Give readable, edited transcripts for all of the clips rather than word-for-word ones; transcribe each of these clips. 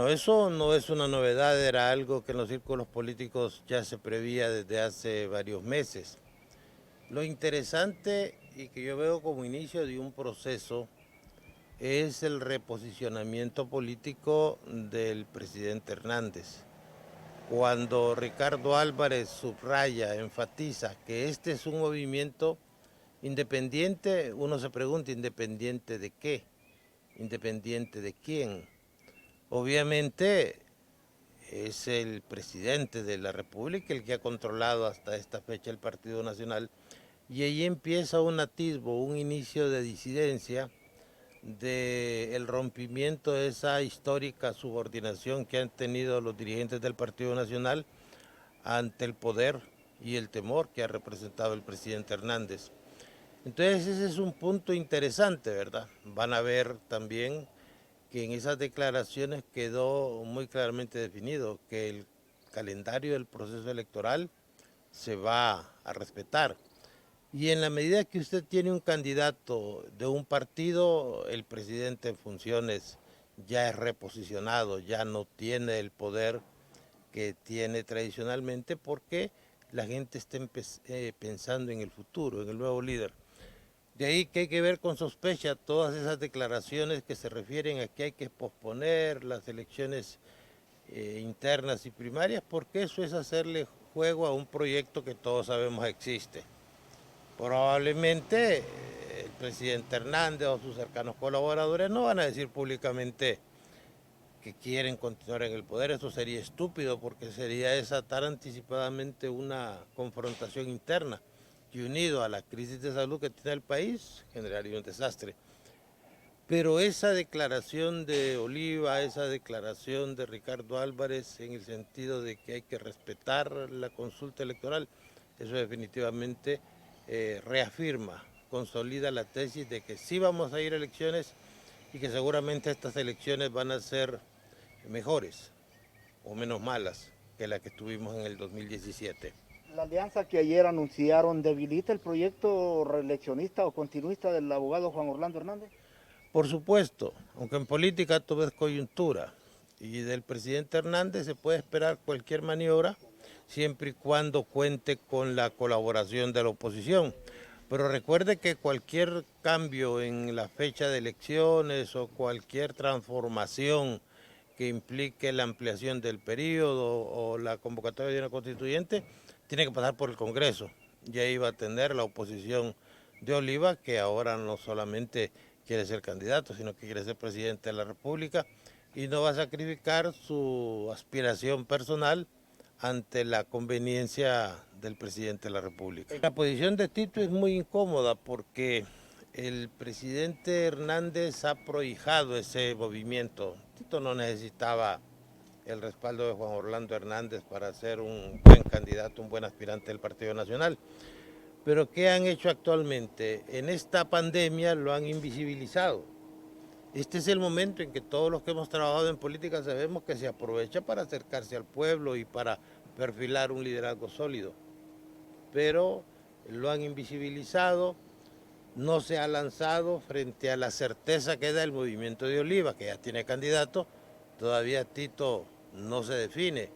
No, eso no es una novedad, era algo que en los círculos políticos ya se prevía desde hace varios meses. Lo interesante y que yo veo como inicio de un proceso es el reposicionamiento político del presidente Hernández. Cuando Ricardo Álvarez subraya, enfatiza que este es un movimiento independiente, uno se pregunta, ¿independiente de qué? ¿Independiente de quién? Obviamente es el presidente de la República el que ha controlado hasta esta fecha el Partido Nacional y ahí empieza un atisbo, un inicio de disidencia del rompimiento de esa histórica subordinación que han tenido los dirigentes del Partido Nacional ante el poder y el temor que ha representado el presidente Hernández. Entonces ese es un punto interesante, ¿verdad? Van a ver también que en esas declaraciones quedó muy claramente definido que el calendario del proceso electoral se va a respetar. Y en la medida que usted tiene un candidato de un partido, el presidente en funciones ya es reposicionado, ya no tiene el poder que tiene tradicionalmente porque la gente está pensando en el futuro, en el nuevo líder. De ahí que hay que ver con sospecha todas esas declaraciones que se refieren a que hay que posponer las elecciones internas y primarias, porque eso es hacerle juego a un proyecto que todos sabemos existe. Probablemente el presidente Hernández o sus cercanos colaboradores no van a decir públicamente que quieren continuar en el poder, eso sería estúpido porque sería desatar anticipadamente una confrontación interna y unido a la crisis de salud que tiene el país, generaría un desastre. Pero esa declaración de Oliva, esa declaración de Ricardo Álvarez en el sentido de que hay que respetar la consulta electoral, eso definitivamente reafirma, consolida la tesis de que sí vamos a ir a elecciones y que seguramente estas elecciones van a ser mejores o menos malas que la que tuvimos en el 2017. La alianza que ayer anunciaron debilita el proyecto reeleccionista o continuista del abogado Juan Orlando Hernández. Por supuesto, aunque en política todo es coyuntura y del presidente Hernández se puede esperar cualquier maniobra siempre y cuando cuente con la colaboración de la oposición. Pero recuerde que cualquier cambio en la fecha de elecciones o cualquier transformación que implique la ampliación del periodo o la convocatoria de una constituyente tiene que pasar por el Congreso. Y ahí va a tener la oposición de Oliva, que ahora no solamente quiere ser candidato, sino que quiere ser presidente de la República y no va a sacrificar su aspiración personal ante la conveniencia del presidente de la República. La posición de Tito es muy incómoda porque el presidente Hernández ha prohijado ese movimiento. Tito no necesitaba el respaldo de Juan Orlando Hernández para ser un buen candidato, un buen aspirante del Partido Nacional. Pero ¿qué han hecho actualmente? En esta pandemia lo han invisibilizado. Este es el momento en que todos los que hemos trabajado en política sabemos que se aprovecha para acercarse al pueblo y para perfilar un liderazgo sólido. Pero lo han invisibilizado, no se ha lanzado frente a la certeza que da el movimiento de Oliva, que ya tiene candidato, todavía Tito no se define.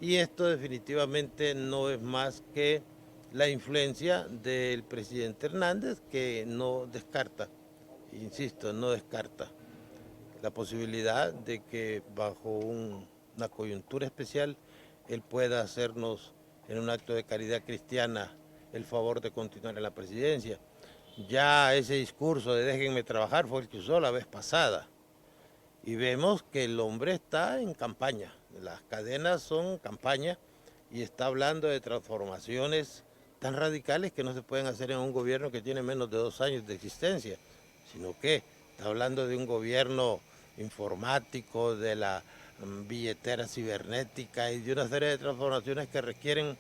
Y esto definitivamente no es más que la influencia del presidente Hernández, que no descarta, insisto, no descarta la posibilidad de que bajo una coyuntura especial él pueda hacernos en un acto de caridad cristiana el favor de continuar en la presidencia. Ya ese discurso de déjenme trabajar fue el que usó la vez pasada y vemos que el hombre está en campaña, las cadenas son campaña y está hablando de transformaciones tan radicales que no se pueden hacer en un gobierno que tiene menos de 2 años de existencia, sino que está hablando de un gobierno informático, de la billetera cibernética y de una serie de transformaciones que requieren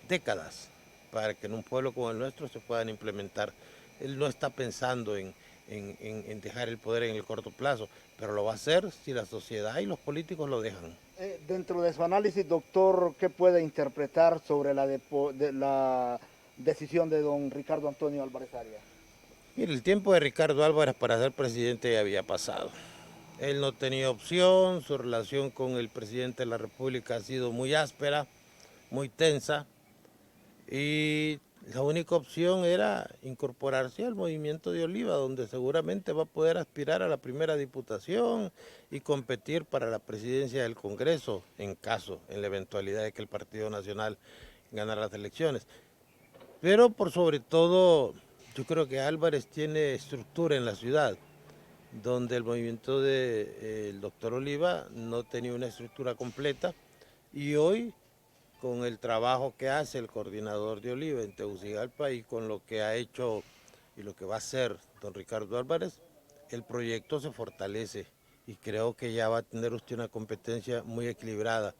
décadas para que en un pueblo como el nuestro se puedan implementar. Él no está pensando en dejar el poder en el corto plazo, pero lo va a hacer si la sociedad y los políticos lo dejan. Dentro de su análisis, doctor, ¿qué puede interpretar sobre la decisión de don Ricardo Antonio Álvarez Arias? Mire, el tiempo de Ricardo Álvarez para ser presidente ya había pasado. Él no tenía opción, su relación con el presidente de la República ha sido muy áspera, muy tensa, y la única opción era incorporarse al movimiento de Oliva, donde seguramente va a poder aspirar a la primera diputación y competir para la presidencia del Congreso, en la eventualidad de que el Partido Nacional ganara las elecciones. Pero por sobre todo, yo creo que Álvarez tiene estructura en la ciudad, donde el movimiento del doctor Oliva no tenía una estructura completa, y hoy, con el trabajo que hace el coordinador de Oliva en Tegucigalpa y con lo que ha hecho y lo que va a hacer don Ricardo Álvarez, el proyecto se fortalece y creo que ya va a tener usted una competencia muy equilibrada.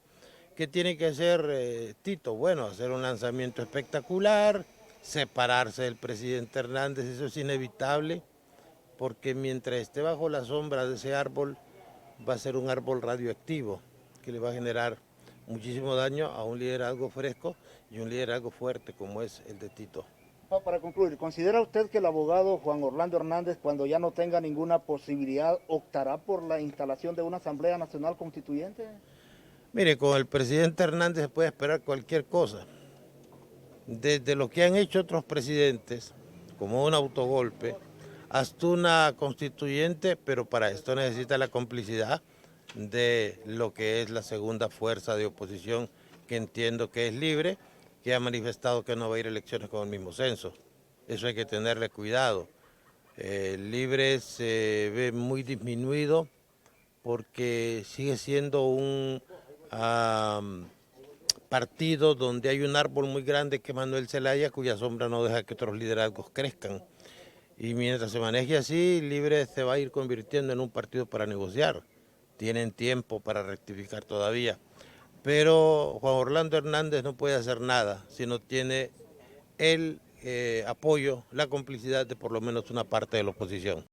¿Qué tiene que hacer Tito? Bueno, hacer un lanzamiento espectacular, separarse del presidente Hernández, eso es inevitable, porque mientras esté bajo la sombra de ese árbol, va a ser un árbol radioactivo que le va a generar muchísimo daño a un liderazgo fresco y un liderazgo fuerte como es el de Tito. Para concluir, ¿considera usted que el abogado Juan Orlando Hernández, cuando ya no tenga ninguna posibilidad, optará por la instalación de una Asamblea Nacional Constituyente? Mire, con el presidente Hernández se puede esperar cualquier cosa. Desde lo que han hecho otros presidentes, como un autogolpe, hasta una constituyente, pero para esto necesita la complicidad de lo que es la segunda fuerza de oposición, que entiendo que es libre, que ha manifestado que no va a ir a elecciones con el mismo censo. Eso hay que tenerle cuidado. Libre se ve muy disminuido porque sigue siendo un partido donde hay un árbol muy grande que es Manuel Zelaya, cuya sombra no deja que otros liderazgos crezcan. Y mientras se maneje así, Libre se va a ir convirtiendo en un partido para negociar. Tienen tiempo para rectificar todavía. Pero Juan Orlando Hernández no puede hacer nada si no tiene el apoyo, la complicidad de por lo menos una parte de la oposición.